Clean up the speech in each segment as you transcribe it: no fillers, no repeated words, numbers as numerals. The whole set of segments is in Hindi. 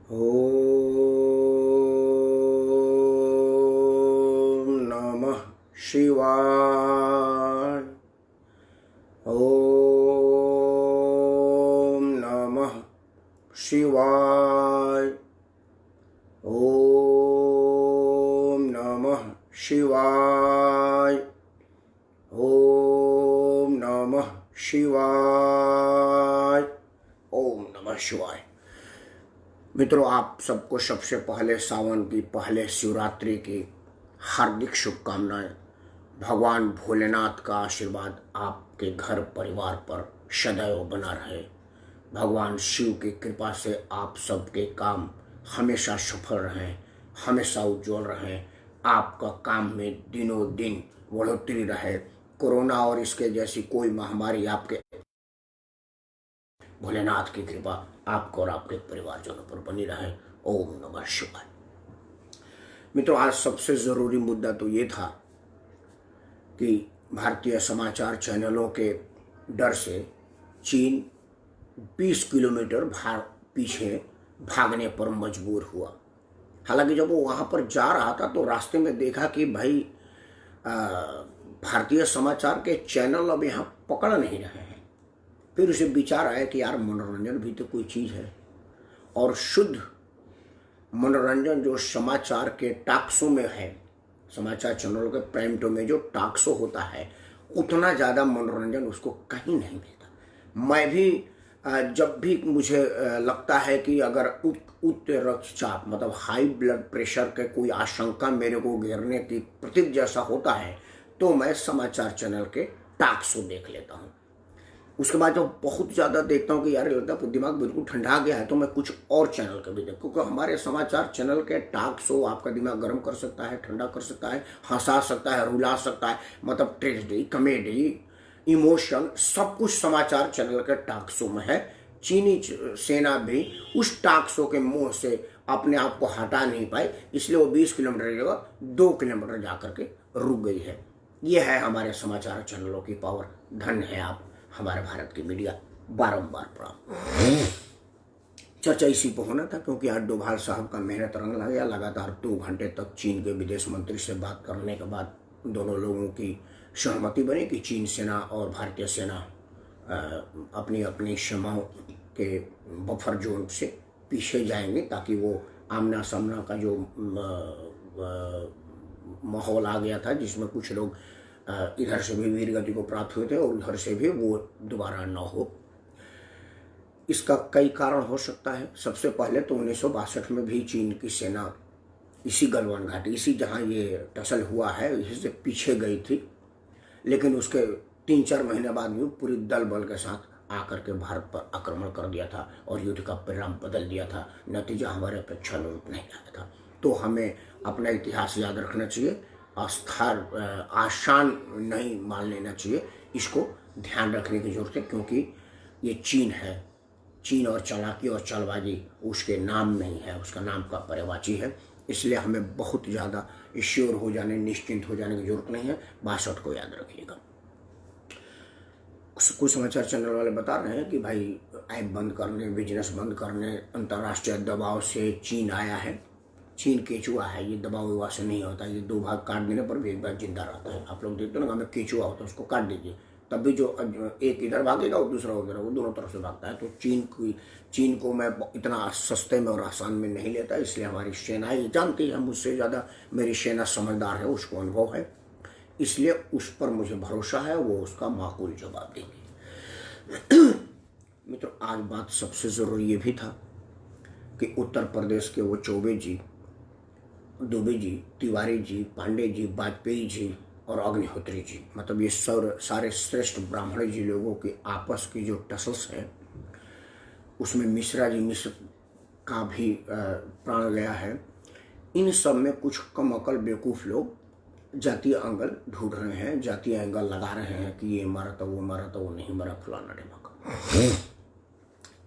ओम नमः शिवाय। ओम नमः शिवाय। ओम नमः शिवाय। ओम नमः शिवाय। ओम नमः शिवाय। मित्रों, आप सबको सबसे पहले सावन की पहले शिवरात्रि की हार्दिक शुभकामनाएं। भगवान भोलेनाथ का आशीर्वाद आपके घर परिवार पर सदैव बना रहे। भगवान शिव की कृपा से आप सबके काम हमेशा सफल रहें, हमेशा उज्जवल रहें। आपका काम में दिनों दिन बढ़ोतरी रहे। कोरोना और इसके जैसी कोई महामारी आपके भोलेनाथ की कृपा आपको और आपके परिवारजनों पर बनी रहे। ओम नमः शिवाय। मित्रों, आज सबसे जरूरी मुद्दा तो ये था कि भारतीय समाचार चैनलों के डर से चीन 20 किलोमीटर पीछे भागने पर मजबूर हुआ। हालांकि जब वो वहां पर जा रहा था तो रास्ते में देखा कि भाई भारतीय समाचार के चैनल अब यहाँ पकड़ नहीं रहे हैं। फिर उसे विचार आया कि यार, मनोरंजन भी तो कोई चीज़ है, और शुद्ध मनोरंजन जो समाचार के टॉक शो में है, समाचार चैनलों के प्राइम टाइम में जो टॉक शो होता है, उतना ज़्यादा मनोरंजन उसको कहीं नहीं मिलता। मैं भी जब भी मुझे लगता है कि अगर उच्च रक्तचाप मतलब हाई ब्लड प्रेशर के कोई आशंका मेरे को घेरने की प्रतीक जैसा होता है, तो मैं समाचार चैनल के टॉक शो देख लेता हूँ। उसके बाद जब बहुत ज़्यादा देखता हूँ कि यार लगता है दिमाग बिल्कुल ठंडा गया है, तो मैं कुछ और चैनल का भी देखूँ, क्योंकि हमारे समाचार चैनल के टॉक शो आपका दिमाग गर्म कर सकता है, ठंडा कर सकता है, हंसा सकता है, रुला सकता है। मतलब ट्रेजेडी, कॉमेडी, इमोशन, सब कुछ समाचार चैनल के टॉक शो में है। चीनी सेना भी उस टॉक शो के मुंह से अपने आप को हटा नहीं पाई, इसलिए वो 20 किलोमीटर की जगह 2 किलोमीटर जाकर के रुक गई है। ये है हमारे समाचार चैनलों की पावर। धन्य है आप, हमारे भारत की मीडिया। बारंबार प्रणाम। चर्चा इसी पर होना था क्योंकि आज डोभाल साहब का मेहनत रंग लग गया। लगातार 2 घंटे तक चीन के विदेश मंत्री से बात करने के बाद दोनों लोगों की सहमति बनी कि चीन सेना और भारतीय सेना अपनी अपनी सीमाओं के बफर जोन से पीछे जाएंगे, ताकि वो आमना सामना का जो माहौल आ गया था, जिसमें कुछ लोग इधर से भी वीर गति को प्राप्त हुए थे और उधर से भी, वो दोबारा न हो। इसका कई कारण हो सकता है। सबसे पहले तो 1962 में भी चीन की सेना इसी गलवान घाटी, इसी जहाँ ये टसल हुआ है, इसी से पीछे गई थी, लेकिन उसके 3-4 महीने बाद भी पूरी दल बल के साथ आकर के भारत पर आक्रमण कर दिया था और युद्ध का परिणाम बदल दिया था। नतीजा हमारे अपेक्षा में नहीं आया था। तो हमें अपना इतिहास याद रखना चाहिए, आसान नहीं मान लेना चाहिए। इसको ध्यान रखने की जरूरत है, क्योंकि ये चीन है। चीन और चालाकी और चालबाजी उसके नाम नहीं है, उसका नाम का पर्यायवाची है। इसलिए हमें बहुत ज़्यादा श्योर हो जाने, निश्चिंत हो जाने की जरूरत नहीं है। 62 को याद रखिएगा। कुछ समाचार चैनल वाले बता रहे हैं कि भाई ऐप बंद करने, बिजनेस बंद करने, अंतर्राष्ट्रीय दबाव से चीन आया है। चीन केचुआ है, ये दबाव विवाह से नहीं होता। ये 2 भाग काट देने पर भी एक बार जिंदा रहता है। आप लोग देखते हो ना, हमें केचुआ होता है, उसको काट दीजिए, तब भी जो एक इधर भागेगा और दूसरा उधर, वो दोनों तरफ से भागता है। तो चीन को मैं इतना सस्ते में और आसान में नहीं लेता। इसलिए हमारी सेना ये जानती है, मुझसे ज़्यादा मेरी सेना समझदार है, उसको अनुभव है, इसलिए उस पर मुझे भरोसा है, वो उसका माकूल जवाब देंगे। मित्रों, आज बात सबसे ज़रूरी ये भी था कि उत्तर प्रदेश के वो चौबे जी, दुबे जी, तिवारी जी, पांडे जी, वाजपेयी जी और अग्निहोत्री जी, मतलब ये सारे श्रेष्ठ ब्राह्मण जी लोगों की आपस की जो टसल्स है, उसमें मिश्र का भी प्राण गया है। इन सब में कुछ कम अकल बेवकूफ़ लोग जातीय एंगल ढूंढ रहे हैं, जातीय एंगल लगा रहे हैं कि ये मरा तो वो मरा, तो वो नहीं मरा, फलाना ढिमाका।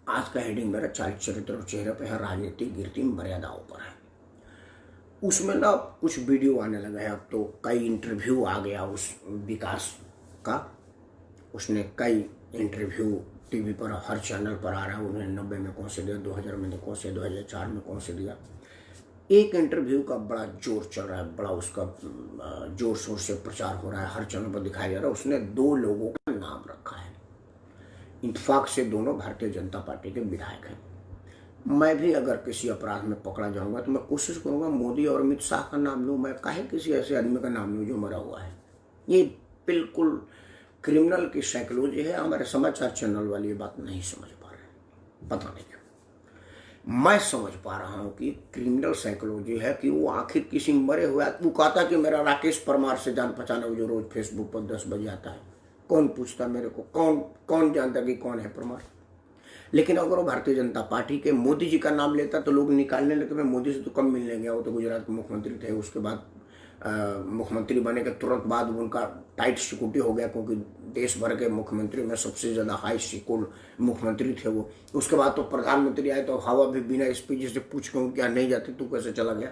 आज का हेडिंग मेरा चारित्र चरित्र और चेहरे पे है, राजनीति गिरती मर्यादाओं पर है। उसमें ना कुछ वीडियो आने लगा है। अब तो कई इंटरव्यू आ गया उस विकास का, उसने कई इंटरव्यू टीवी पर हर चैनल पर आ रहा है। उन्हें 90 में कौन से दिया, 2000 में कौन से, 2004 में कौन से दिया। एक इंटरव्यू का बड़ा जोर चल रहा है, बड़ा उसका जोर शोर से प्रचार हो रहा है, हर चैनल पर दिखाया जा रहा है। उसने 2 लोगों का नाम रखा है, इत्तेफाक से दोनों भारतीय जनता पार्टी के विधायक हैं। मैं भी अगर किसी अपराध में पकड़ा जाऊंगा तो मैं कोशिश करूंगा मोदी और अमित शाह का नाम लूं, मैं काहे किसी ऐसे आदमी का नाम लूं जो मरा हुआ है। ये बिल्कुल क्रिमिनल की साइकोलॉजी है। हमारे समाचार चैनल वाली ये बात नहीं समझ पा रहे, पता नहीं क्यों। मैं समझ पा रहा हूं कि क्रिमिनल साइकोलॉजी है कि वो आखिर किसी मरे हुए, वो कहता कि मेरा राकेश परमार से जान पहचान है, जो रोज फेसबुक पर 10 बजे आता है। कौन पूछता मेरे को, कौन जानता कि कौन है परमार। लेकिन अगर वो भारतीय जनता पार्टी के मोदी जी का नाम लेता तो लोग निकालने लगते। मैं मोदी से तो कम मिलने गया, वो तो गुजरात के मुख्यमंत्री थे। उसके बाद मुख्यमंत्री बने के तुरंत बाद उनका टाइट सिक्योरिटी हो गया, क्योंकि देश भर के मुख्यमंत्री में सबसे ज़्यादा हाई सिक्योर्ड मुख्यमंत्री थे वो। उसके बाद तो प्रधानमंत्री आए तो हवा भी बिना स्पीच से पूछ के क्या नहीं जाती, तू कैसे चला गया।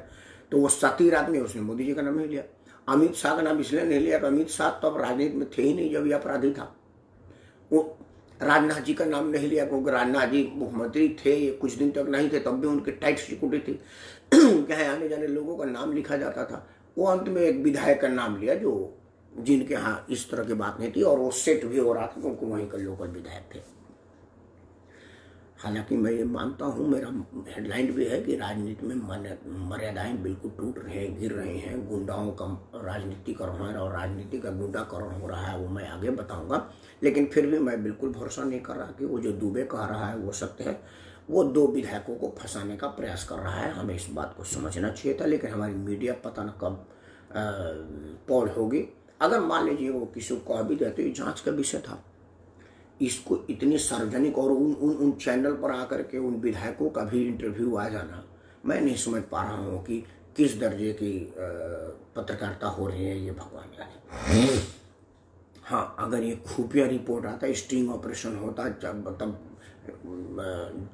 तो वो सातिर आदमी, उसने मोदी जी का नाम नहीं लिया। अमित शाह का नाम इसलिए नहीं लिया तो अमित शाह तो अब राजनीति में थे ही नहीं जब ये अपराधी था। वो राजनाथ जी का नाम नहीं लिया क्योंकि राजनाथ जी मुख्यमंत्री थे, ये कुछ दिन तक नहीं थे, तब भी उनकी टाइट सिक्योरिटी थी। कहीं आने जाने लोगों का नाम लिखा जाता था। वो अंत में एक विधायक का नाम लिया जो जिनके यहाँ इस तरह की बात नहीं थी, और वो सेट भी हो रहा था क्योंकि वहीं का लोकल विधायक थे। हालांकि मैं ये मानता हूँ, मेरा हेडलाइन भी है कि राजनीति में मर्यादाएं बिल्कुल टूट रहे हैं, गिर रहे हैं, गुंडाओं का राजनीतिकरण और राजनीति का गुंडाकरण हो रहा है, वो मैं आगे बताऊंगा। लेकिन फिर भी मैं बिल्कुल भरोसा नहीं कर रहा कि वो जो दुबे कह रहा है वो सत्य है। वो 2 विधायकों को फंसाने का प्रयास कर रहा है, हमें इस बात को समझना चाहिए था। लेकिन हमारी मीडिया पता न कब पौड़ होगी। अगर मान लीजिए वो किसी को कह भी देते, ये जाँच का विषय था। इसको इतनी सार्वजनिक और उन चैनल पर आकर के उन विधायकों का भी इंटरव्यू आ जाना, मैं नहीं समझ पा रहा हूँ कि किस दर्जे की पत्रकारिता हो रही है, ये भगवान जाने। हाँ, अगर ये खुफिया रिपोर्ट आता, स्टिंग ऑपरेशन होता, तब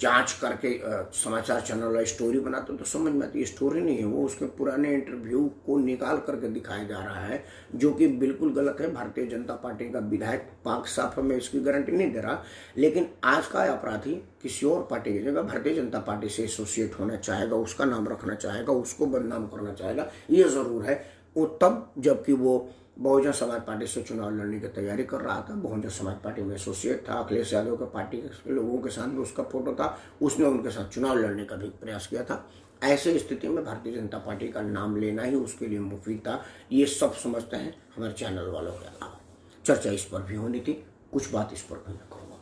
जांच करके समाचार चैनल वाला स्टोरी बनाते तो समझ में आती। स्टोरी नहीं है वो, उसके पुराने इंटरव्यू को निकाल करके दिखाया जा रहा है, जो कि बिल्कुल गलत है। भारतीय जनता पार्टी का विधायक पाक साफ, मैं इसकी गारंटी नहीं दे रहा, लेकिन आज का अपराधी किसी और पार्टी की जगह भारतीय जनता पार्टी से एसोसिएट होना चाहेगा, उसका नाम रखना चाहेगा, उसको बदनाम करना चाहेगा, ये जरूर है। वो तब जबकि वो बहुजन समाज पार्टी से चुनाव लड़ने की तैयारी कर रहा था, बहुजन समाज पार्टी में एसोसिएट था, अखिलेश यादव के पार्टी के लोगों के साथ भी उसका फोटो था, उसने उनके साथ चुनाव लड़ने का भी प्रयास किया था। ऐसे स्थिति में भारतीय जनता पार्टी का नाम लेना ही उसके लिए मुफीद था, ये सब समझते हैं हमारे चैनल वालों के अलावा। चर्चा इस पर भी होनी थी, कुछ बात इस पर भी मैं कहूँगा।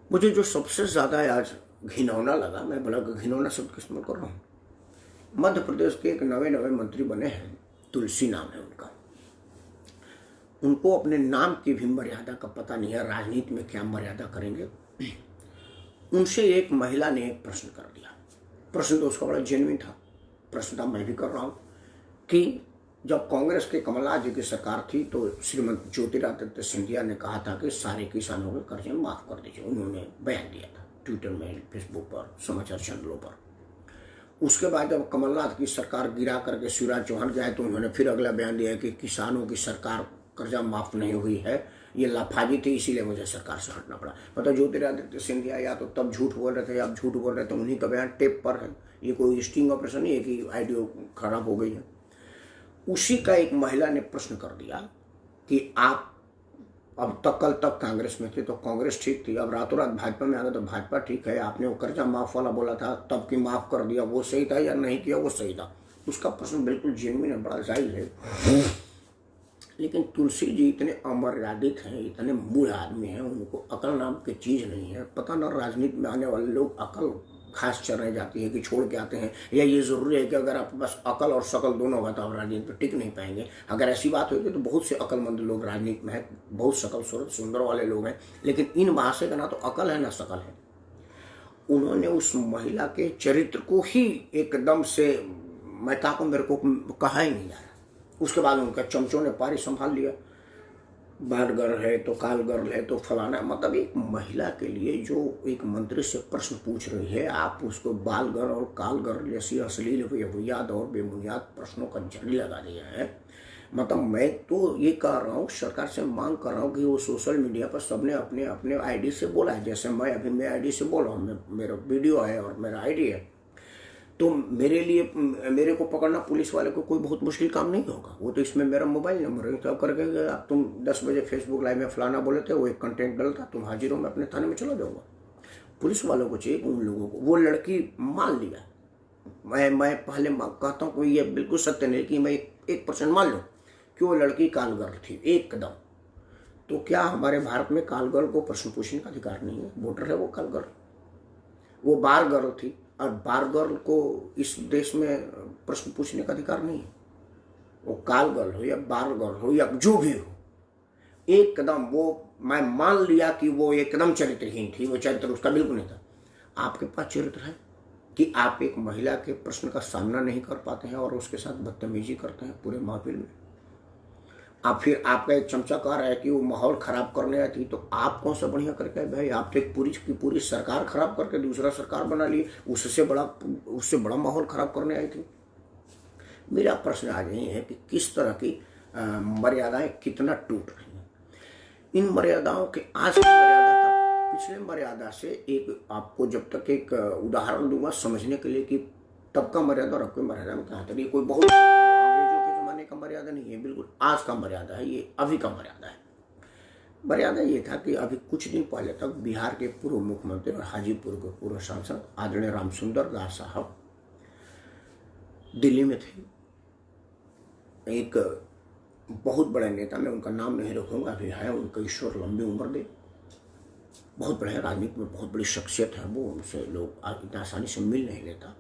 मुझे जो सबसे ज़्यादा आज घिनौना लगा, मैं बड़ा घिनौना शब्द इस्तेमाल कर रहा हूँ, मध्य प्रदेश के एक नवे मंत्री बने हैं, तुलसी नाम है उनका। उनको अपने नाम की भी मर्यादा का पता नहीं है, राजनीति में क्या मर्यादा करेंगे। उनसे एक महिला ने एक प्रश्न कर दिया। प्रश्न तो उसका बड़ा जेन्युइन था, प्रश्न था मैं भी कर रहा हूँ, कि जब कांग्रेस के कमलनाथ जी की सरकार थी तो श्रीमती ज्योतिरादित्य सिंधिया ने कहा था कि सारे किसानों के कर्जे माफ कर दीजिए। उन्होंने बयान दिया था ट्विटर में, फेसबुक पर, समाचार चैनलों पर। उसके बाद जब कमलनाथ की सरकार गिरा करके शिवराज चौहान गए तो उन्होंने फिर अगला बयान दिया कि किसानों की सरकार कर्जा माफ नहीं हुई है, ये लाफाजी थी, इसीलिए मुझे सरकार से हटना पड़ा। मतलब ज्योतिरादित्य सिंधिया या तो तब झूठ बोल रहे थे या अब झूठ बोल रहे थे, उन्हीं का बयान टेप पर है। ये कोई स्टिंग ऑपरेशन नहीं है कि ऑडियो खराब हो गई है। उसी का एक महिला ने प्रश्न कर दिया कि आप अब तक कल तक कांग्रेस में थे तो कांग्रेस ठीक थी, अब रातों रात भाजपा में आ गए तो भाजपा ठीक है, आपने वो कर्जा माफ वाला बोला था तब कि माफ कर दिया, वो सही था या नहीं किया वो सही था। उसका प्रश्न बिल्कुल जेन्युइन है, बड़ा जायज है। लेकिन तुलसी जी इतने अमर्यादित हैं, इतने मूढ़ आदमी हैं, उनको अकल नाम की चीज़ नहीं है। पता न राजनीति में आने वाले लोग अकल घास चरने जाती है कि छोड़ के आते हैं, या ये ज़रूरी है कि अगर आपके पास अकल और शकल दोनों होगा तो आप राजनीति में टिक नहीं पाएंगे। अगर ऐसी बात होगी तो बहुत से अकलमंद लोग राजनीति में हैं, बहुत शकल सूरत सुंदर वाले लोग हैं, लेकिन इन महाशय का ना तो अकल है ना शकल है। उन्होंने उस महिला के चरित्र को ही एकदम से मेरे को कहा ही नहीं जा रहा। उसके बाद उनका चमचों ने पारी संभाल लिया, बाल गर्ल है तो काल गर्ल है तो फलाना। मतलब एक महिला के लिए जो एक मंत्री से प्रश्न पूछ रही है, आप उसको बाल गर्ल और काल गर्ल जैसी अश्लील बेबुनियाद और बेबुनियाद प्रश्नों का झड़ी लगा दिया है। मतलब मैं तो ये कह रहा हूँ, सरकार से मांग कर रहा हूँ कि वो सोशल मीडिया पर सबने अपने अपने आईडी से बोला है। जैसे मैं अभी मैं आईडी से बोल रहा हूँ, मेरा वीडियो है और मेरा आईडी है, तो मेरे लिए मेरे को पकड़ना पुलिस वाले को कोई बहुत मुश्किल काम नहीं होगा। वो तो इसमें मेरा मोबाइल नंबर है, तो करके आप तुम 10 बजे फेसबुक लाइव में फलाना बोले थे, वो एक कंटेंट डलता, तुम हाजिर हो, मैं अपने थाने में चला जाऊँगा। पुलिस वालों को चाहिए उन लोगों को, वो लड़की मान लिया। मैं पहले कहता हूँ कोई ये बिल्कुल सत्य नहीं कि मैं 1% मान लूँ कि वो लड़की कालगर्ल थी एकदम, तो क्या हमारे भारत में कालगर्ल को प्रश्न पूछने का अधिकार नहीं है? वोटर है वो कालगर्ल, वो बार गर्ल थी, और बार गर्ल को इस देश में प्रश्न पूछने का अधिकार नहीं है। वो काल गर्ल हो या बार गर्ल हो या जो भी हो, एकदम वो मैं मान लिया कि वो एकदम चरित्रहीन थी, वो चरित्र उसका बिल्कुल नहीं था। आपके पास चरित्र है कि आप एक महिला के प्रश्न का सामना नहीं कर पाते हैं और उसके साथ बदतमीजी करते हैं पूरे महफिल में। आप फिर आपका एक चमचा कह रहा है कि वो माहौल खराब करने आई थी, तो आप कौन सा बढ़िया करके भाई? आप तो एक पूरी की पूरी सरकार खराब करके दूसरा सरकार बना लिए, उससे बड़ा माहौल खराब करने आई थी। मेरा प्रश्न आज यही है कि किस तरह की मर्यादाएं कितना टूट रही हैं। इन मर्यादाओं के आज की मर्यादा का पिछले मर्यादा से एक आपको जब तक एक उदाहरण दूंगा समझने के लिए कि तब का मर्यादा और अब की मर्यादा में क्या था। ये कोई बहुत का मर्यादा नहीं है, बिल्कुल आज का मर्यादा है, ये अभी का मर्यादा है। मर्यादा ये था कि अभी कुछ दिन पहले तक बिहार के पूर्व मुख्यमंत्री और हाजीपुर के पूर्व सांसद आदरणीय रामसुंदर दास साहब दिल्ली में थे। एक बहुत बड़े नेता, मैं उनका नाम नहीं रखूंगा, अभी है, उनका ईश्वर लंबी उम्र दे, बहुत बड़े राजनीति में बहुत बड़ी शख्सियत है वो, उनसे लोग इतना आसानी से मिल नहीं लेता।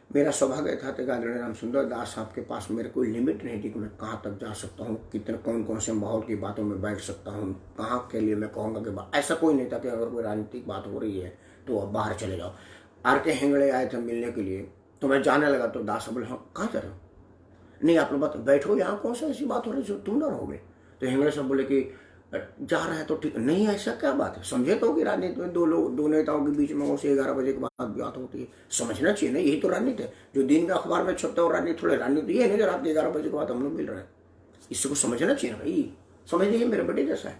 मेरा सौभाग्य था कि आदरणीय रामसुंदर दास साहब के पास मेरे कोई लिमिट नहीं थी कि मैं कहाँ तक जा सकता हूँ, कितने कौन से माहौल की बातों में बैठ सकता हूँ, कहाँ के लिए मैं कहूँगा कि ऐसा कोई नहीं था कि अगर कोई राजनीतिक बात हो रही है तो अब बाहर चले जाओ। RK हेगड़े आए थे मिलने के लिए, तो मैं जाने लगा तो दास बोले हाँ कहाँ जा रहे हो? नहीं आप लोग बात बैठो, यहाँ कौन सा ऐसी बात हो रही है तुम ना रहोगे? तो हेगड़े साहब बोले कि जा रहे हैं तो ठीक नहीं, ऐसा क्या बात है? समझे तो कि राजनीति में दो नेताओं के बीच में उसे 11 बजे के बाद बात होती है, समझना चाहिए ना, यही तो राजनीति है। जो दिन में अखबार में छपता है राजनीति थोड़े, राजनीति ये नहीं रात के 11 बजे के बाद हम लोग मिल रहे हैं, इसको समझना चाहिए भाई, समझ लीजिए मेरे बेटे जैसा है।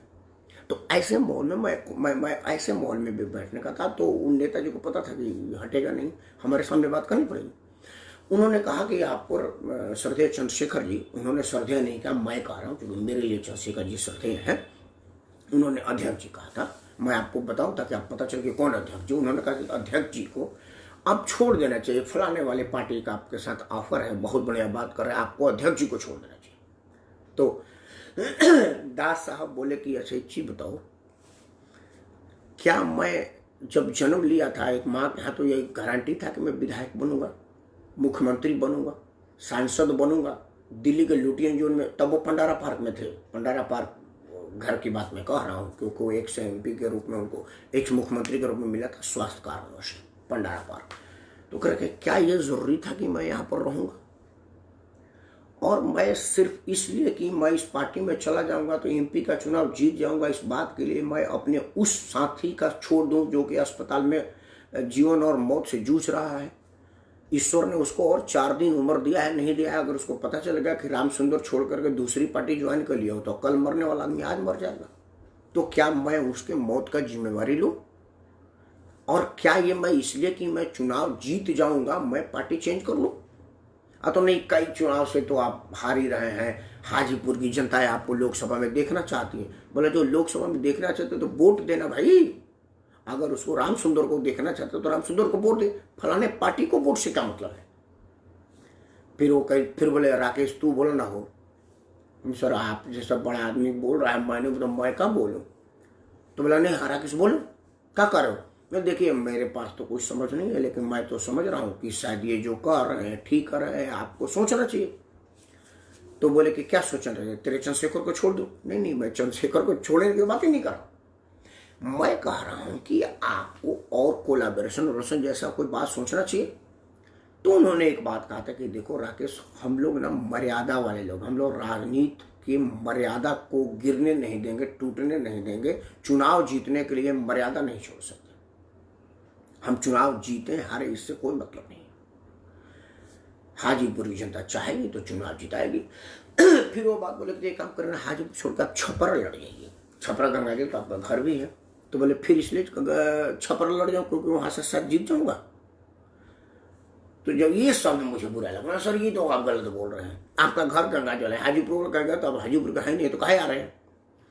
तो ऐसे माहौल में मैं ऐसे माहौल में भी बैठने का था, तो उन नेताजी को पता था कि हटेगा नहीं, हमारे सामने बात करनी पड़ेगी। उन्होंने कहा कि आपको श्रद्धेय चंद्रशेखर जी, उन्होंने श्रद्धेय नहीं कहा, मैं कह रहा हूँ क्योंकि मेरे लिए चंद्रशेखर जी श्रद्धेय है, उन्होंने अध्यक्ष जी कहा था, मैं आपको बताऊं ताकि आप पता चले कि कौन अध्यक्ष जी। उन्होंने कहा कि अध्यक्ष जी को अब छोड़ देना चाहिए, फलाने वाले पार्टी का आपके साथ ऑफर है, बहुत बढ़िया बात कर रहे हैं, आपको अध्यक्ष जी को छोड़ देना चाहिए। तो दास साहब बोले कि अच्छा एक चीज बताओ, क्या मैं जब जन्म लिया था एक माँ के यहाँ तो ये गारंटी था कि मैं विधायक बनूंगा, मुख्यमंत्री बनूंगा, सांसद बनूंगा दिल्ली के लुटियन जोन में? तब वो पंडारा पार्क में थे, पंडारा पार्क घर की बात मैं कह रहा हूँ क्योंकि वो एक MP के रूप में उनको एक मुख्यमंत्री के रूप में मिला था स्वास्थ्य कारणों से, पंडारा पार्क। तो करके क्या ये जरूरी था कि मैं यहाँ पर रहूँगा? और मैं सिर्फ इसलिए कि मैं इस पार्टी में चला जाऊंगा तो MP का चुनाव जीत जाऊंगा, इस बात के लिए मैं अपने उस साथी का छोड़ दूं जो कि अस्पताल में जीवन और मौत से जूझ रहा है? ईश्वर ने उसको और 4 दिन उम्र दिया है, नहीं दिया है? अगर उसको पता चलेगा कि रामसुंदर छोड़ करके दूसरी पार्टी ज्वाइन कर लिया हो तो कल मरने वाला आदमी आज मर जाएगा, तो क्या मैं उसके मौत का जिम्मेवारी लूं? और क्या ये मैं इसलिए कि मैं चुनाव जीत जाऊंगा मैं पार्टी चेंज कर लूं? तो नहीं, कई चुनाव से तो आप हार ही रहे हैं, हाजीपुर की जनता है आपको लोकसभा में देखना चाहती है। बोले जो लोकसभा में देखना चाहते तो वोट देना भाई, अगर उसको रामसुंदर को देखना चाहते तो रामसुंदर को वोट दे, फलाने पार्टी को वोट से क्या मतलब है? फिर बोले राकेश तू बोल ना हो। सर आप जैसा बड़ा आदमी बोल रहा है, मैंने तो मैं क्या बोलूं? तो बोला नहीं राकेश बोलो, क्या कर रहे हो? मैं देखिए मेरे पास तो कुछ समझ नहीं है, लेकिन मैं तो समझ रहा हूँ कि शायद ये जो कर रहे हैं ठीक कर रहे हैं, आपको सोचना चाहिए। तो बोले कि क्या सोचना चाहिए, तेरे चंद्रशेखर को छोड़ दो? नहीं, मैं चंद्रशेखर को छोड़ने की बात ही नहीं कर रहा, मैं कह रहा हूं कि आपको और कोलैबोरेशन जैसा कोई बात सोचना चाहिए। तो उन्होंने एक बात कहा था कि देखो राकेश, हम लोग ना मर्यादा वाले लोग, हम लोग राजनीति की मर्यादा को गिरने नहीं देंगे, टूटने नहीं देंगे। चुनाव जीतने के लिए मर्यादा नहीं छोड़ सकते, हम चुनाव जीते हारे इससे कोई मतलब नहीं। हाजीपुर की जनता चाहेगी तो चुनाव जिताएगी। फिर वो बात बोले कि एक काम करना, हाजीपुर छोड़कर आप छपरा लड़ जाइए, छपरा गंगा जी तो आपका घर भी है। तो बोले फिर इसलिए छपरा लड़ जाऊँ क्योंकि वहां से शायद जीत जाऊंगा। तो जब ये शब्द मुझे बुरा लगा, सर ये तो आप गलत बोल रहे हैं, आपका घर गंगा जल है, हाजीपुर का गया तो आप हाजीपुर का है नहीं तो कहे आ रहे हैं।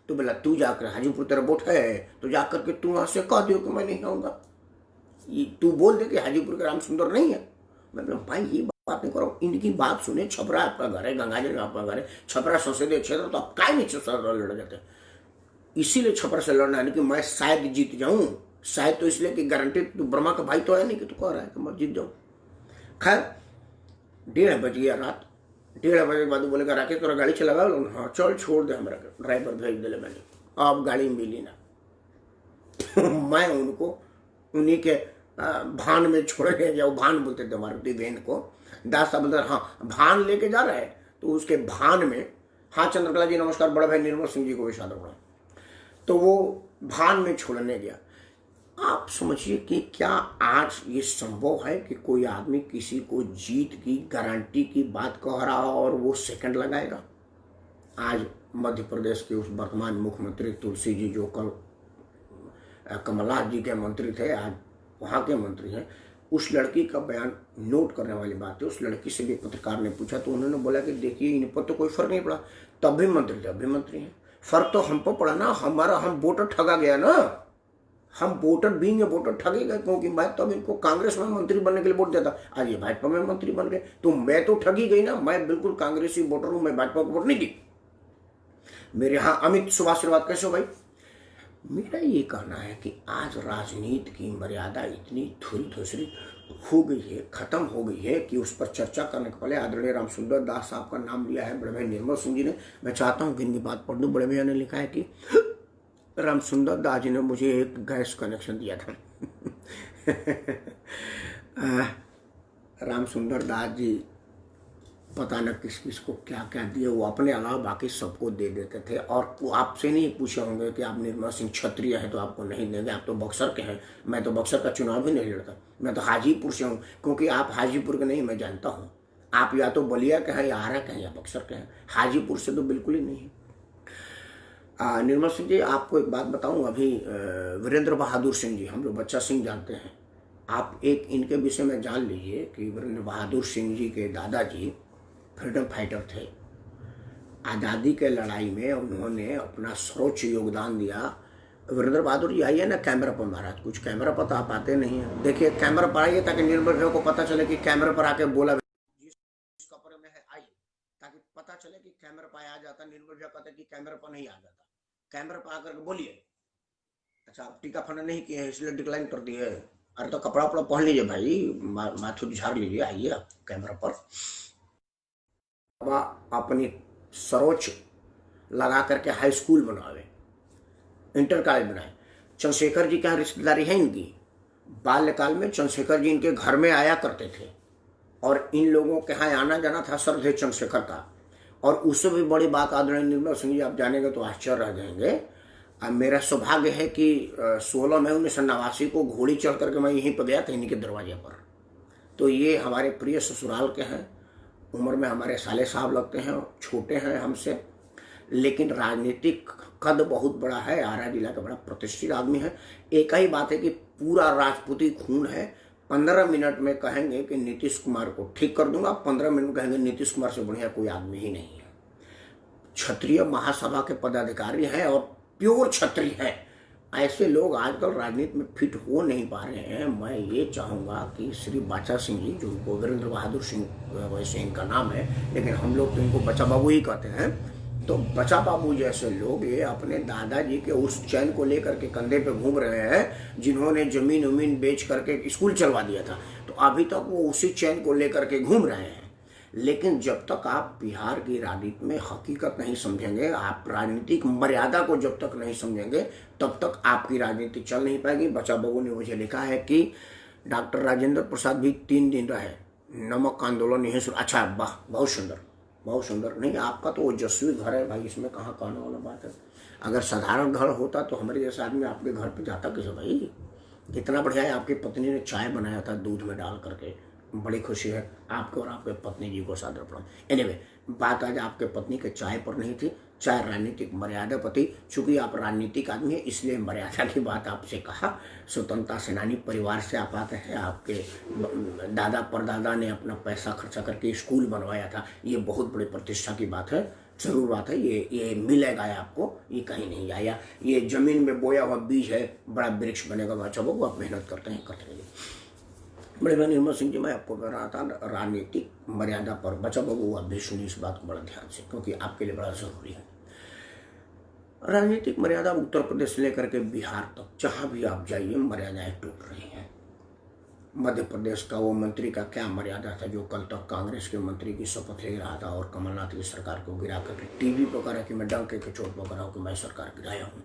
तो बोला तू जाकर, हाजीपुर तेरा वोट है तो जाकर के तू वहां से कह दियो कि मैं नहीं आऊंगा, तू बोल दे कि हाजीपुर का राम सुंदर नहीं है। मैं बोला भाई ये बात नहीं करो, इनकी बात सुने, छपरा आपका घर है, गंगाजल आपका घर है, छपरा संसदीय क्षेत्र, तो आप काय नीचे लड़ जाते, इसीलिए छपरा से लड़ना है कि मैं शायद जीत जाऊं। शायद तो इसलिए कि गारंटी तू ब्रह्मा का भाई तो है नहीं कि तू कह रहा है कि मैं जीत जाऊं। खैर 1:30 बज गया रात, 1:30 बजे के बाद बोलेगा राकेश तोरा गाड़ी चलावा। हाँ चल छोड़ दे, हमारा ड्राइवर भेज दिले मैंने, अब गाड़ी मिली ना। मैं उनको उन्हीं के भान में छोड़ने जाओ, भान बोलते थे मारुति वैन को, दास साहब बोलते हाँ भान लेके जा रहा है, तो उसके भान में, हाँ चंद्रकला जी नमस्कार, बड़ा भाई निर्मल सिंह जी को भी सादर बड़ा, तो वो भान में छोड़ने गया। आप समझिए कि क्या आज ये संभव है कि कोई आदमी किसी को जीत की गारंटी की बात कह रहा और वो सेकंड लगाएगा। आज मध्य प्रदेश के उस वर्तमान मुख्यमंत्री तुलसी जी जो कल कमलनाथ जी के मंत्री थे, आज वहाँ के मंत्री हैं, उस लड़की का बयान नोट करने वाली बात है। उस लड़की से भी पत्रकार ने पूछा तो उन्होंने बोला कि देखिए इन पर तो कोई फर्क नहीं पड़ा, तब भी मंत्री थे, अब भी मंत्री हैं, फर्क तो हम पर पड़ा ना, हमारा हम वोटर ठगा गया ना, हम वोटर बीइंग वोटर ठगे गए, क्योंकि मैं तब इनको कांग्रेस में मंत्री बनने के लिए वोट देता, आज ये भाजपा में मंत्री बन गए, तो मैं तो ठगी गई ना, मैं बिल्कुल कांग्रेसी वोटर हूं, मैं भाजपा को वोट नहीं दी। मेरे यहाँ अमित सुभाष से बात कैसे हो भाई। मेरा ये कहना है कि आज राजनीति की मर्यादा इतनी थोड़ी थोड़ी हो गई है, खत्म हो गई है कि उस पर चर्चा करने के पहले आदरणीय रामसुंदर दास साहब का नाम लिया है बड़े भाई निर्मल सिंह जी ने। मैं चाहता हूँ कि इनकी बात पढ़ दूँ। बड़े भैया ने लिखा है कि रामसुंदर दास जी ने मुझे एक गैस कनेक्शन दिया था। रामसुंदर दास जी पता न किस किस को क्या क्या दिए, वो अपने अलावा बाकी सबको दे देते थे। और वो आपसे नहीं पूछे होंगे कि आप निर्मल सिंह क्षत्रिय हैं तो आपको नहीं देंगे, आप तो बक्सर के हैं। मैं तो बक्सर का चुनाव भी नहीं लड़ता, मैं तो हाजीपुर से हूँ, क्योंकि आप हाजीपुर के नहीं, मैं जानता हूँ आप या तो बलिया के हैं या आरा के हैं या बक्सर के हैं, हाजीपुर से तो बिल्कुल ही नहीं है। निर्मल सिंह जी आपको एक बात बताऊँ, अभी वीरेंद्र बहादुर सिंह जी, हम लोग बच्चा सिंह जानते हैं, आप एक इनके विषय में जान लीजिए कि वीरेंद्र बहादुर सिंह जी के दादाजी फ्रीडम फाइटर थे। आज़ादी के लड़ाई में उन्होंने अपना सर्वोच्च योगदान दिया। वीरेंद्र बहादुर जी आइए ना कैमरा पर महाराज, कुछ कैमरा पर तो आप आते नहीं हैं, देखिए कैमरा पर आइए ताकि निर्मल भैया को पता चले कि कैमरा पर आके बोला जिस कपड़े में है आइए, ताकि पता चले कि कैमरा पर आ जाता। निर्मल भैया कहते कि कैमरा पर नहीं आ जाता, कैमरा पर आकर के बोलिए। अच्छा आप टीका फंडा नहीं किए इसलिए डिक्लाइन कर दिए, अरे तो कपड़ा उपड़ा पहन लीजिए भाई, माथुर झाड़ लीजिए, आइए आप कैमरा पर। अपनी सर्वोच्च लगा करके हाई स्कूल बनावे, इंटर कॉलेज बनाए। चंद्रशेखर जी क्या रिश्तेदारी है इनकी, बाल्यकाल में चंद्रशेखर जी इनके घर में आया करते थे और इन लोगों के यहाँ आना जाना था सर थे चंद्रशेखर का। और उससे भी बड़ी बात आदरणीय निर्मल सिंह जी आप जानेंगे तो आश्चर्य रह जाएंगे। मेरा सौभाग्य है कि 16 मई 1989 को घोड़ी चढ़ करके मैं यहीं पर गया था इन्हीं के दरवाजे पर। तो ये हमारे प्रिय ससुराल के हैं, उम्र में हमारे साले साहब लगते हैं, छोटे हैं हमसे, लेकिन राजनीतिक कद बहुत बड़ा है, आरा जिला का बड़ा प्रतिष्ठित आदमी है। एक ही बात है कि पूरा राजपूती खून है। 15 मिनट में कहेंगे कि नीतीश कुमार को ठीक कर दूंगा, 15 मिनट में कहेंगे नीतीश कुमार से बढ़िया कोई आदमी ही नहीं है। क्षत्रिय महासभा के पदाधिकारी हैं और प्योर क्षत्रिय हैं। ऐसे लोग आजकल राजनीति में फिट हो नहीं पा रहे हैं। मैं ये चाहूँगा कि श्री बाचा सिंह जी, जो वीरेंद्र बहादुर सिंह वैसे इनका नाम है, लेकिन हम लोग तो इनको बचा बाबू ही कहते हैं, तो बचा बाबू जैसे लोग ये अपने दादाजी के उस चैन को लेकर के कंधे पे घूम रहे हैं जिन्होंने जमीन उमीन बेच करके स्कूल चलवा दिया था, तो अभी तक वो उसी चैन को लेकर के घूम रहे हैं। लेकिन जब तक आप बिहार की राजनीति में हकीकत नहीं समझेंगे, आप राजनीतिक मर्यादा को जब तक नहीं समझेंगे, तब तक आपकी राजनीति चल नहीं पाएगी। बचा बाबू ने मुझे लिखा है कि डॉक्टर राजेंद्र प्रसाद भी 3 दिन रहे, नमक आंदोलन यही शुरू। अच्छा वाह, बहुत सुंदर, बहुत सुंदर। नहीं आपका तो ओजस्वी घर है भाई, इसमें कहाँ कहने वाला बात है। अगर साधारण घर होता तो हमारे जैसा आदमी आपके घर पे जाता कैसे भाई। इतना बढ़िया है, आपकी पत्नी ने चाय बनाया था दूध में डाल करके, बड़ी खुशी है आपको और आपके पत्नी जी को सादर प्रणाम। एनीवे, बात आज आपके पत्नी के चाय पर नहीं थी, चाय राजनीतिक मर्यादा पर थी। चूंकि आप राजनीतिक आदमी हैं इसलिए मर्यादा की बात आपसे कहा। स्वतंत्रता सेनानी परिवार से आप आते हैं, आपके दादा परदादा ने अपना पैसा खर्चा करके स्कूल बनवाया था, ये बहुत बड़ी प्रतिष्ठा की बात है। जरूर बात है, ये मिलेगा आपको, ये कहीं नहीं आया। ये जमीन में बोया हुआ बीज है, बड़ा वृक्ष बनेगा। बच्चा वो आप मेहनत करते हैं, करते रहिए। बड़े भाई निर्मल सिंह जी, मैं आपको कह रहा था राजनीतिक मर्यादा पर बचा बबू आप भी सुनिए इस बात को बड़ा ध्यान से, क्योंकि आपके लिए बड़ा जरूरी है। राजनीतिक मर्यादा उत्तर प्रदेश से लेकर के बिहार तक जहां भी आप जाइए मर्यादाएं टूट रही हैं। मध्य प्रदेश का वो मंत्री का क्या मर्यादा था जो कल तक कांग्रेस के मंत्री की शपथ ले रहा था और कमलनाथ की सरकार को गिरा करके टीवी पर कह रहा कि मैं डंके के चोट पर कर रहा हूँ कि मैं सरकार गिराया हूँ।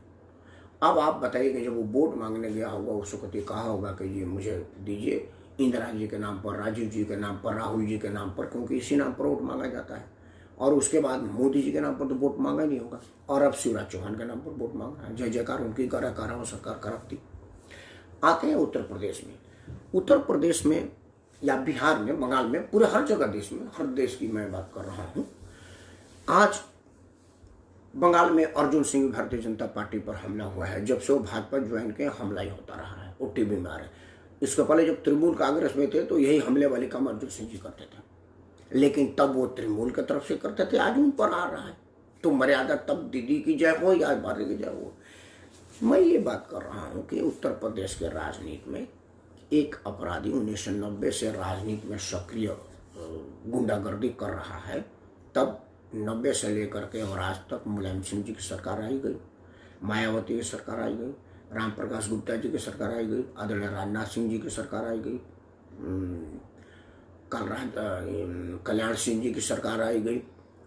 अब आप बताइए कि जब वो वोट मांगने गया होगा उस वक्त ये कहा होगा कि ये मुझे दीजिए इंदिरा जी के नाम पर, राजीव जी के नाम पर, राहुल जी के नाम पर, क्योंकि इसी नाम पर वोट मांगा जाता है। और उसके बाद मोदी जी के नाम पर तो वोट मांगा नहीं होगा, और अब शिवराज चौहान के नाम पर वोट मांग रहा है। जय जयकार उनकी करा वो सरकार करप्ती। आते हैं उत्तर प्रदेश में। उत्तर प्रदेश में या बिहार में, बंगाल में, पूरे हर जगह देश में, हर देश की मैं बात कर रहा हूँ। आज बंगाल में अर्जुन सिंह भारतीय जनता पार्टी पर हमला हुआ है। जब से वो भाजपा ज्वाइन के हमला ही होता रहा है, वो टीवी में आ रहे। इसके पहले जब तृणमूल कांग्रेस में थे तो यही हमले वाले काम अर्जुन सिंह जी करते थे, लेकिन तब वो तृणमूल की तरफ से करते थे, आज उन पर आ रहा है। तो मर्यादा तब दीदी की जय हो या बारी की जय हो। मैं ये बात कर रहा हूँ कि उत्तर प्रदेश के राजनीति में एक अपराधी 1990 से राजनीति में सक्रिय गुंडागर्दी कर रहा है। तब 90 से लेकर के और आज तक मुलायम सिंह जी की सरकार आई गई, मायावती की सरकार आई गई, राम प्रकाश गुप्ता जी की सरकार आई गई, आदरणीय राजनाथ सिंह जी की सरकार आई गई, कल्याण सिंह जी की सरकार आई गई।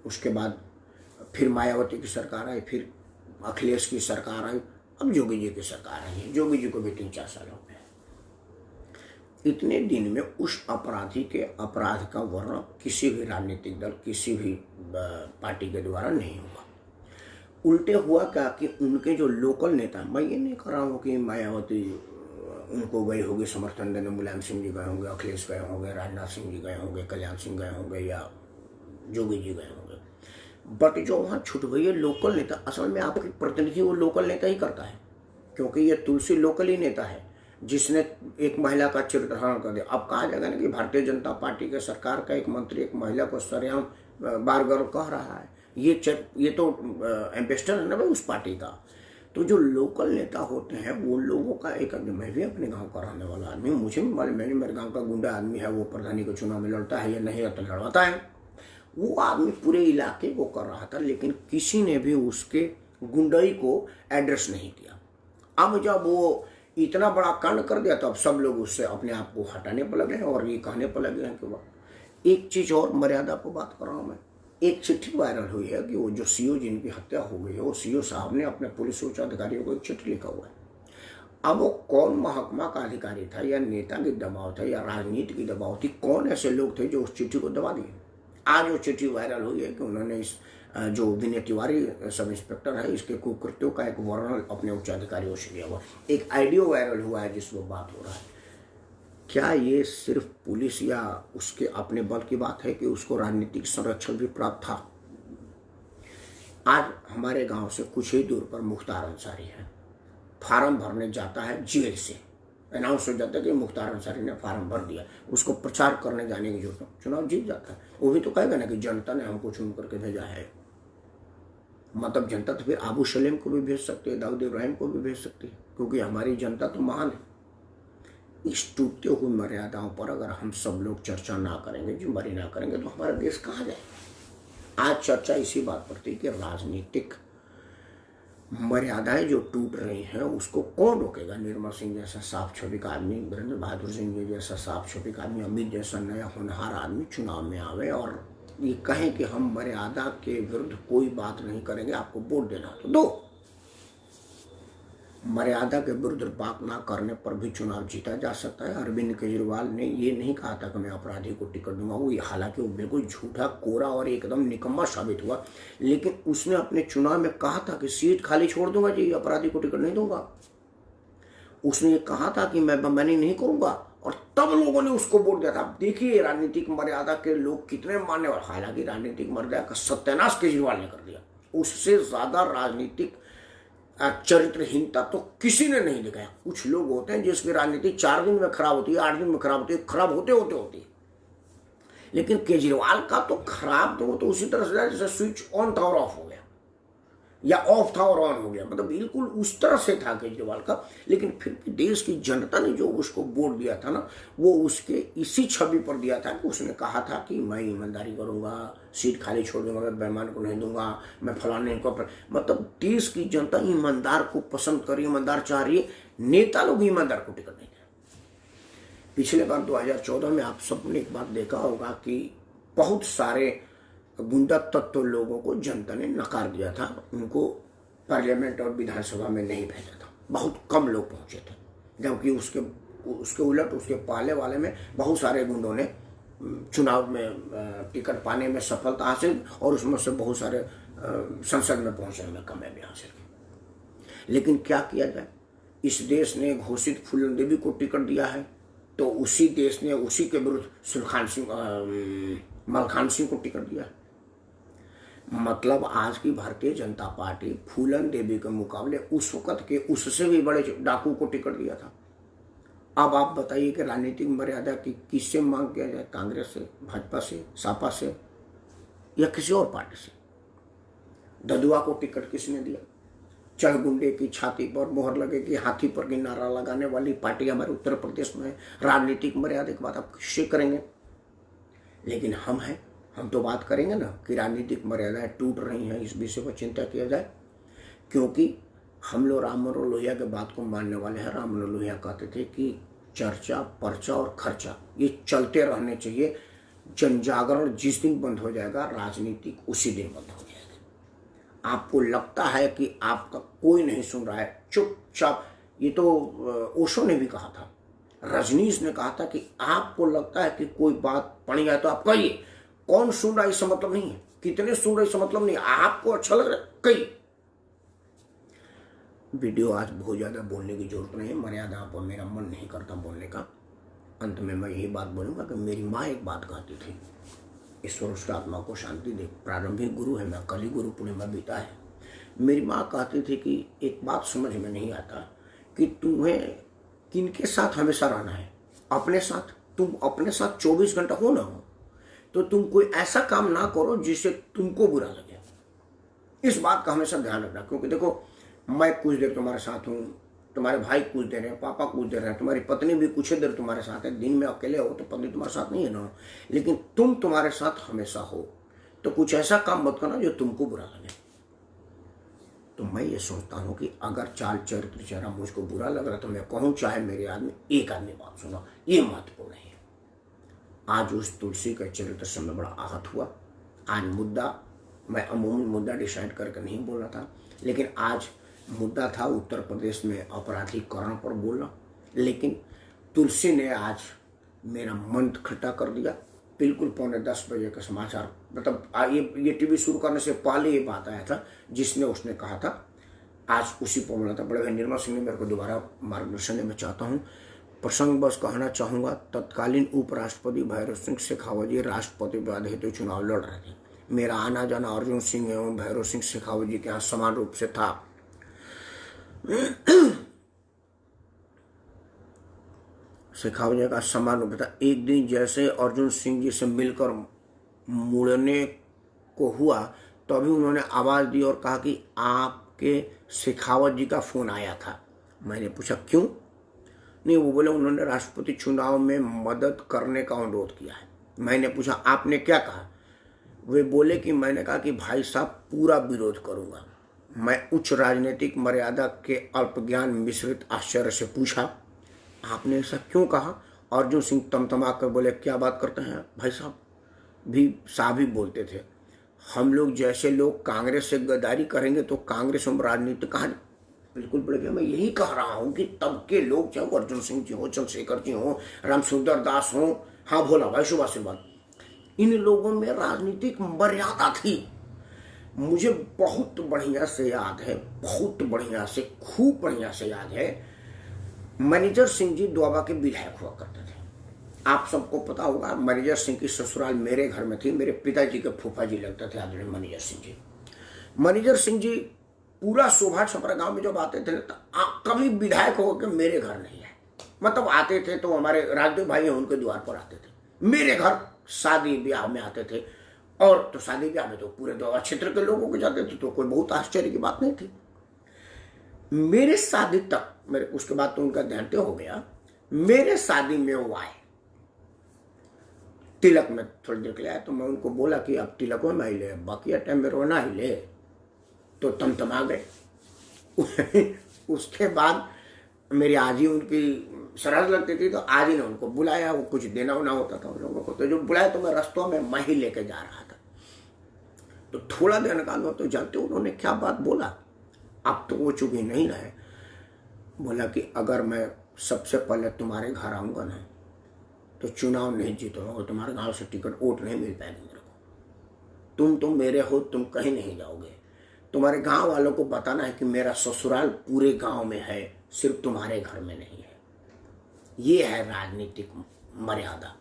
उसके बाद फिर मायावती की सरकार आई, फिर अखिलेश की सरकार आई, अब योगी जी की सरकार आई है। योगी जी को भी 3-4 साल हो गए। इतने दिन में उस अपराधी के अपराध का वर्णन किसी भी राजनीतिक दल, किसी भी पार्टी के द्वारा नहीं हुआ। उल्टे हुआ क्या कि उनके जो लोकल नेता, मैं ये नहीं कह रहा हूँ कि मायावती उनको गई होगी समर्थन देने, मुलायम सिंह जी गए होंगे, अखिलेश गए होंगे, राजनाथ सिंह जी गए होंगे, कल्याण सिंह गए होंगे या योगी जी गए होंगे, बट जो वहाँ छुट गई है लोकल नेता, असल में आपकी प्रतिनिधि वो लोकल नेता ही करता है, क्योंकि ये तुलसी लोकल ही नेता है जिसने एक महिला का चित्र धारण कर दिया। अब कहा जाएगा ना कि भारतीय जनता पार्टी के सरकार का एक मंत्री एक महिला को सरेआम बार गर्ल कह रहा है, ये तो एम्बेसडर है ना भाई उस पार्टी का। तो जो लोकल नेता होते हैं वो लोगों का एक, मैं भी अपने गांव का रहने वाला आदमी हूँ, मुझे मेरे गांव का गुंडा आदमी है, वो प्रधानी के चुनाव में लड़ता है या नहीं तो लड़वाता है, वो आदमी पूरे इलाके को कर रहा था, लेकिन किसी ने भी उसके गुंडाई को एड्रेस नहीं किया। अब जब वो इतना बड़ा कांड कर दिया तो अब सब लोग उससे अपने आप को हटाने पर लगे हैं और ये कहने पर लगे हैं कि वाह। एक चीज और मर्यादा पर बात कर रहा हूँ मैं। एक चिट्ठी वायरल हुई है कि वो जो सीओ जिनकी हत्या हो गई है, वो सीओ साहब ने अपने पुलिस उच्च अधिकारियों को एक चिट्ठी लिखा हुआ है। अब वो कौन महकमा का अधिकारी था या नेता की दबाव था या राजनीति की दबाव थी, कौन ऐसे लोग थे जो उस चिट्ठी को दबा दिए। आज वो चिट्ठी वायरल हुई है कि उन्होंने इस जो विनय तिवारी सब इंस्पेक्टर है इसके कुकृत्यों का एक वर्णन अपने उच्च अधिकारियों से दिया हुआ। एक ऑडियो वायरल हुआ है जिसमें बात हो रहा है। क्या ये सिर्फ पुलिस या उसके अपने बल की बात है कि उसको राजनीतिक संरक्षण भी प्राप्त था? आज हमारे गांव से कुछ ही दूर पर मुख्तार अंसारी है, फार्म भरने जाता है जेल से, अनाउंस हो जाता है कि मुख्तार अंसारी ने फार्म भर दिया, उसको प्रचार करने जाने की जरूरत, चुनाव जीत जाता है। वो भी तो कहेगा ना कि जनता ने हमको चुन करके भेजा है। मतलब जनता तो फिर आबू सलेम को भी भेज सकती है, दाऊद इब्राहिम को भी भेज सकती है, क्योंकि हमारी जनता तो महान है। इस टूटते हुए मर्यादाओं पर अगर हम सब लोग चर्चा ना करेंगे, जिम्मेदारी ना करेंगे, तो हमारा देश कहाँ जाएगा। आज चर्चा इसी बात पर थी कि राजनीतिक मर्यादाएं जो टूट रही हैं उसको कौन रोकेगा। निर्मल सिंह जैसा साफ छवि का आदमी, वीरेंद्र बहादुर सिंह जी जैसा साफ छवि का आदमी, अमित जैसा नया होनहार आदमी चुनाव में आवे और ये कहें कि हम मर्यादा के विरुद्ध कोई बात नहीं करेंगे, आपको वोट देना तो दो। मर्यादा के विरुद्ध बात ना करने पर भी चुनाव जीता जा सकता है। अरविंद केजरीवाल ने ये नहीं कहा था कि मैं अपराधी को टिकट दूंगा, वो हालांकि वो बिल्कुल झूठा, कोरा और एकदम निकम्मा साबित हुआ, लेकिन उसने अपने चुनाव में कहा था कि सीट खाली छोड़ दूंगा जी, अपराधी को टिकट नहीं दूंगा। उसने ये कहा था कि मैं बमबानी नहीं करूंगा और तब लोगों ने उसको वोट दिया था। अब देखिए राजनीतिक मर्यादा के लोग कितने मानने वाले, हालांकि राजनीतिक मर्यादा का सत्यानाश केजरीवाल ने कर दिया, उससे ज्यादा राजनीतिक चरित्रहीनता तो किसी ने नहीं दिखाया। कुछ लोग होते हैं जिसकी राजनीति 4 दिन में खराब होती है, 8 दिन में खराब होती है, खराब होते होते होती है, लेकिन केजरीवाल का तो खराब तो उसी तरह से जैसे स्विच ऑन था और ऑफ हो गया, या ऑफ था और ऑन हो गया, मतलब बिल्कुल उस तरह से था केजरीवाल का। लेकिन फिर भी देश की जनता ने जो उसको वोट दिया था ना, वो उसके इसी छवि पर दिया था कि उसने कहा था कि मैं ईमानदारी करूंगा, सीट खाली छोड़ दूंगा, मैं बेईमान को नहीं दूंगा, मैं फलाने को। मतलब देश की जनता ईमानदार को पसंद कर रही है, ईमानदार चाह रही है, नेता लोग ईमानदार को टिकट नहीं दे। पिछले बार 2014 में आप सबने एक बात देखा होगा कि बहुत सारे गुंडा तत्व लोगों को जनता ने नकार दिया था, उनको पार्लियामेंट और विधानसभा में नहीं भेजा था, बहुत कम लोग पहुंचे थे। जबकि उसके उलट उसके पहले वाले में बहुत सारे गुंडों ने चुनाव में टिकट पाने में सफलता हासिल, और उसमें से बहुत सारे संसद में पहुंचने में कामयाबी हासिल की। लेकिन क्या किया जाए, इस देश ने घोषित फूलन देवी को टिकट दिया है, तो उसी देश ने उसी के विरुद्ध मलखान सिंह को टिकट दिया है। मतलब आज की भारतीय जनता पार्टी फूलन देवी के मुकाबले उस वक्त के उससे भी बड़े डाकू को टिकट दिया था। अब आप बताइए कि राजनीतिक मर्यादा की किससे मांग किया जाए, कांग्रेस से, भाजपा से, सपा से, या किसी और पार्टी से? ददुआ को टिकट किसने दिया? चढ़गुंडे की छाती पर मोहर लगे कि हाथी पर की नारा लगाने वाली पार्टी हमारे उत्तर प्रदेश में है। राजनीतिक मर्यादा की बात आप किससे करेंगे? लेकिन हम तो बात करेंगे ना कि राजनीतिक मर्यादाएं टूट रही हैं, इस विषय पर चिंता किया जाए, क्योंकि हम लोग राम मनोहर लोहिया के बात को मानने वाले हैं। राम मनोहर लोहिया कहते थे कि चर्चा, पर्चा और खर्चा ये चलते रहने चाहिए। जनजागरण जिस दिन बंद हो जाएगा, राजनीतिक उसी दिन बंद हो जाएगा। आपको लगता है कि आपका कोई नहीं सुन रहा है, चुपचाप, ये तो ओशो ने भी कहा था, रजनीश ने कहा था कि आपको लगता है कि कोई बात पड़ी है तो आप कहिए, कौन सुन रहा है इससे मतलब नहीं है, कितने सुन रहे इससे मतलब नहीं है, आपको अच्छा लग रहा है कहिए। वीडियो आज बहुत ज़्यादा बोलने की जरूरत नहीं है, मर्यादा पर मेरा मन नहीं करता बोलने का। अंत में मैं यही बात बोलूँगा कि मेरी माँ एक बात कहती थी, ईश्वर उसकी आत्मा को शांति दे, प्रारंभिक गुरु है, मैं कली गुरु पूर्णिमा बीता है। मेरी माँ कहती थी कि एक बात समझ में नहीं आता कि तुम्हें किनके साथ हमेशा रहना है, अपने साथ। तुम अपने साथ 24 घंटा हो ना हो, तो तुम कोई ऐसा काम ना करो जिससे तुमको बुरा लगे। इस बात का हमेशा ध्यान रखना, क्योंकि देखो मैं कुछ देर तुम्हारे साथ हूँ, तुम्हारे भाई कुछ देर है, पापा कुछ देर है, तुम्हारी पत्नी भी कुछ देर तुम्हारे साथ है। दिन में अकेले हो तो पत्नी तुम्हारे साथ नहीं है ना, लेकिन तुम तुम्हारे साथ हमेशा हो, तो कुछ ऐसा काम मत करना जो तुमको बुरा लगे। तो मैं ये सोचता हूँ कि अगर चाल चरित्र चेहरा मुझको बुरा लग रहा तो मैं कहूँ, चाहे मेरे आदमी एक आदमी बात सुनो, ये महत्वपूर्ण है। आज उस तुलसी के चरित्र से मैं बड़ा आहत हुआ। आज मुद्दा, मैं अमूमन मुद्दा डिसाइड करके नहीं बोला था, लेकिन आज मुद्दा था उत्तर प्रदेश में अपराधीकरण पर बोलना, लेकिन तुलसी ने आज मेरा मन खट्टा कर दिया। बिल्कुल 9:45 बजे का समाचार, मतलब ये टीवी शुरू करने से पहले ये बात आया था, जिसने उसने कहा था, आज उसी पर बोला था। बड़े भाई निर्मल सिंह ने मेरे को दोबारा मार्गदर्शन देना चाहता हूँ। प्रसंग बस कहना चाहूँगा, तत्कालीन उपराष्ट्रपति भैरव सिंह शेखावत जी राष्ट्रपति पद हेतु चुनाव लड़ रहे थे। मेरा आना जाना अर्जुन सिंह एवं भैरव सिंह शेखावत जी के यहाँ समान रूप से था। शेखावत जी का समान रूप था। एक दिन जैसे अर्जुन सिंह जी से मिलकर मुड़ने को हुआ, तो अभी उन्होंने आवाज दी और कहा कि आपके शेखावत जी का फोन आया था। मैंने पूछा क्यों? नहीं, वो बोले उन्होंने राष्ट्रपति चुनाव में मदद करने का अनुरोध किया है। मैंने पूछा आपने क्या कहा? वे बोले कि मैंने कहा कि भाई साहब पूरा विरोध करूंगा। मैं उच्च राजनीतिक मर्यादा के अल्प ज्ञान मिश्रित आश्चर्य से पूछा, आपने ऐसा क्यों कहा? अर्जुन सिंह तमतमा कर बोले, क्या बात करते हैं भाई साहब? भी बोलते थे, हम लोग जैसे लोग कांग्रेस से गद्दारी करेंगे तो कांग्रेस में राजनीति कहाँ? बिल्कुल बढ़िया। मैं यही कह रहा हूँ कि तब के लोग, चाहे अर्जुन सिंह जी हो, चंद्रशेखर जी हो, रामसुंदर दास हो, हाँ भोला भाई, शुभ आशीर्वाद, इन लोगों में राजनीतिक मर्यादा थी। मुझे बहुत बढ़िया से याद है, बहुत बढ़िया से, खूब बढ़िया से याद है, मैनेजर सिंह जी दोआबा के विधायक हुआ करते थे। आप सबको पता होगा मैनेजर सिंह की ससुराल मेरे घर में थी। मेरे पिताजी के फूफा जी लगते थे आदरणीय मैनेजर सिंह जी। मैनेजर सिंह जी पूरा शोभा छपरा गांव में जब आते थे तो कभी विधायक होकर मेरे घर नहीं है। मतलब आते थे तो हमारे राजदेव भाई हैं उनके द्वार पर आते थे। मेरे घर शादी ब्याह में आते थे, और तो शादी ब्याह में तो पूरे दौरा क्षेत्र के लोगों को जाते थे, तो कोई बहुत आश्चर्य की बात नहीं थी। मेरे शादी तक, मेरे उसके बाद तो उनका देहांत हो गया। मेरे शादी में वो आए, तिलक में थोड़ी देर के लिए आए, तो मैं उनको बोला कि अब तिलक में ही ले, बाकी टाइम में रोना ही ले, तो तमतमा गए। उसके बाद मेरी आजी उनकी सरहद लगती थी, तो आजी ने उनको बुलाया। वो कुछ देना होना होता था उन लोगों को, तो जो बुलाया तो मैं रास्तों में मैं ही लेके जा रहा था। तो थोड़ा देर निकाल तो जानते हो उन्होंने क्या बात बोला? अब तो वो चुप ही नहीं रहे। बोला कि अगर मैं सबसे पहले तुम्हारे घर आऊंगा ना तो चुनाव नहीं जीतूंगा और तुम्हारे गांव से टिकट वोट नहीं मिल पाएगी मेरे को। तुम मेरे हो, तुम कहीं नहीं जाओगे। तुम्हारे गांव वालों को बताना है कि मेरा ससुराल पूरे गांव में है, सिर्फ तुम्हारे घर में नहीं है। ये है राजनीतिक मर्यादा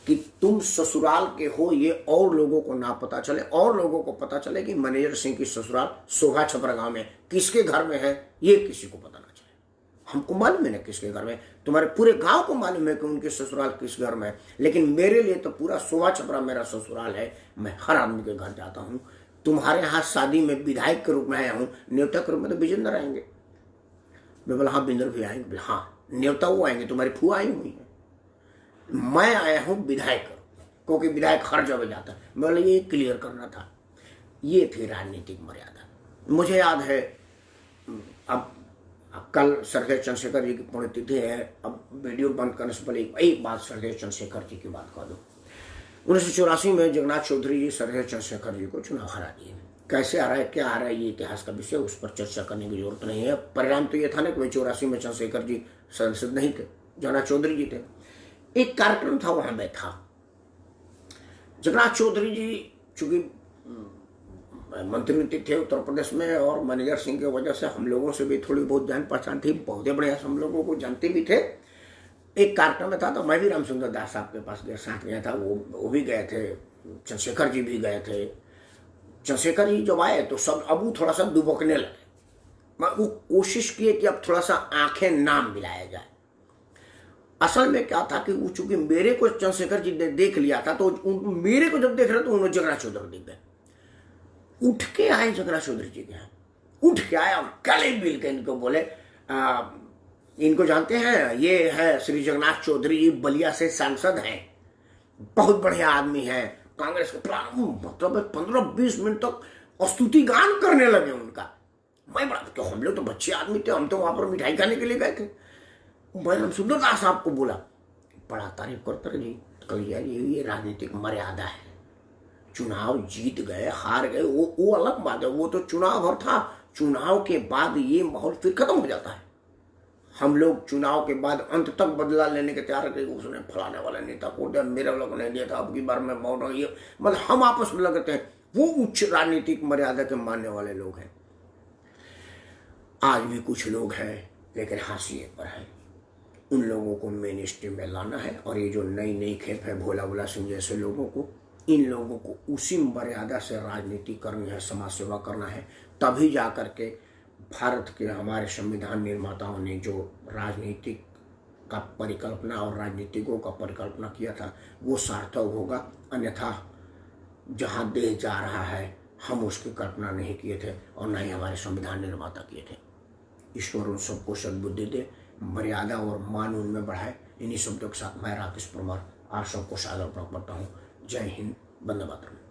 कि तुम ससुराल के हो, ये और लोगों को ना पता चले, और लोगों को पता चले कि मैनेजर सिंह की ससुराल शोभा छपरा गांव में किसके घर में है, ये किसी को पता ना चले। हमको मालूम है ना किसके घर में, तुम्हारे पूरे गांव को मालूम है कि उनके ससुराल किस घर में है, लेकिन मेरे लिए तो पूरा शोभा छपरा मेरा ससुराल है। मैं हर आदमी के घर जाता हूँ। तुम्हारे यहाँ शादी में विधायक के रूप में आया हूँ, न्योता के रूप में तो विजेंद्र आएंगे। मैं बोला हाँ बिंदर भी आएंगे। बोले हाँ न्योता वो आएंगे, तुम्हारी फूआ आई हुई है। मैं आया हूँ विधायक, क्योंकि विधायक हर जगह जाता है। मैं बोला ये क्लियर करना था। ये थी राजनीतिक मर्यादा। मुझे याद है अब कल सरदेश चंद्रशेखर जी की पुण्यतिथि है। अब वीडियो बंद करने से पहले एक बात सरदेश चंद्रशेखर जी की बात कर दूँ। 1984 में जगन्नाथ चौधरी जी सरदेश चंद्रशेखर जी को चुनाव हरा दिए। कैसे आ रहा है, क्या आ रहा है, ये इतिहास का विषय, उस पर चर्चा करने की जरूरत नहीं है। परिणाम तो ये था ना कि 84 में चंद्रशेखर जी सांसद नहीं थे, जगन्नाथ चौधरी जी थे। एक कार्यक्रम था, वहां मैं था। जगन्नाथ चौधरी जी चूंकि मंत्री थे उत्तर प्रदेश में, और मैनेजर सिंह की वजह से हम लोगों से भी थोड़ी बहुत जान पहचान थी, बहुत बढ़िया हम लोगों को जानते भी थे। एक कार्यक्रम में था तो मैं भी रामचंद्र दास साहब के पास साथ गया था, वो भी गए थे, चंद्रशेखर जी भी गए थे। चंद्रशेखर जी जब आए तो सब अब वो थोड़ा सा दुबकने लगे। वो कोशिश किए कि अब थोड़ा सा आंखें नाम मिलाया जाए। असल में क्या था कि वो चूंकि मेरे को चंद्रशेखर जी ने देख लिया था, तो मेरे को जब देख रहे तो उन्होंने जगन्नाथ चौधरी दिख गए। उठ के आए जगन्नाथ चौधरी जी के यहाँ, उठ के आए और गले मिल के इनको बोले इनको जानते हैं, ये है श्री जगन्नाथ चौधरी जी, बलिया से सांसद हैं, बहुत बढ़िया आदमी है, कांग्रेस के मतलब 15-20 मिनट तक स्तुति गान करने लगे उनका। मैं बड़ा, तो हम लोग तो बच्चे आदमी थे, हम तो वहां पर मिठाई खाने के लिए गए थे। मैंने सुंदरदास साहब को बोला, बड़ा तारीफ करते रहे जी। कल यार ये राजनीतिक मर्यादा है। चुनाव जीत गए हार गए वो अलग बात है, वो तो चुनाव भर था। चुनाव के बाद ये माहौल फिर खत्म हो जाता है। हम लोग चुनाव के बाद अंत तक बदला लेने के तैयार थे। उसने फलाने वाले नेता को दिया, मेरे लोग ने दिया था, अब की बार मैं मौन, ये मतलब हम आपस में लगते हैं। वो उच्च राजनीतिक मर्यादा के मानने वाले लोग हैं। आज भी कुछ लोग हैं, लेकिन हाशिए पर है। उन लोगों को मेन स्ट्रीम में लाना है, और ये जो नई नई खेप है भोला भोला सिंह जैसे लोगों को, इन लोगों को उसी मर्यादा से राजनीति करनी है, समाज सेवा करना है। तभी जा करके भारत के हमारे संविधान निर्माताओं ने जो राजनीतिक का परिकल्पना और राजनीतिकों का परिकल्पना किया था वो सार्थक होगा। अन्यथा जहाँ देश जा रहा है हम उसकी कल्पना नहीं किए थे, और न ही हमारे संविधान निर्माता किए थे। ईश्वर उन सबको सद्बुद्धि दे, मर्यादा और मान उनमें बढ़ाए। इन्हीं शब्दों के साथ मैं राकेश परमार आप सबको सादर करता हूँ। जय हिंद, वंदे मातरम।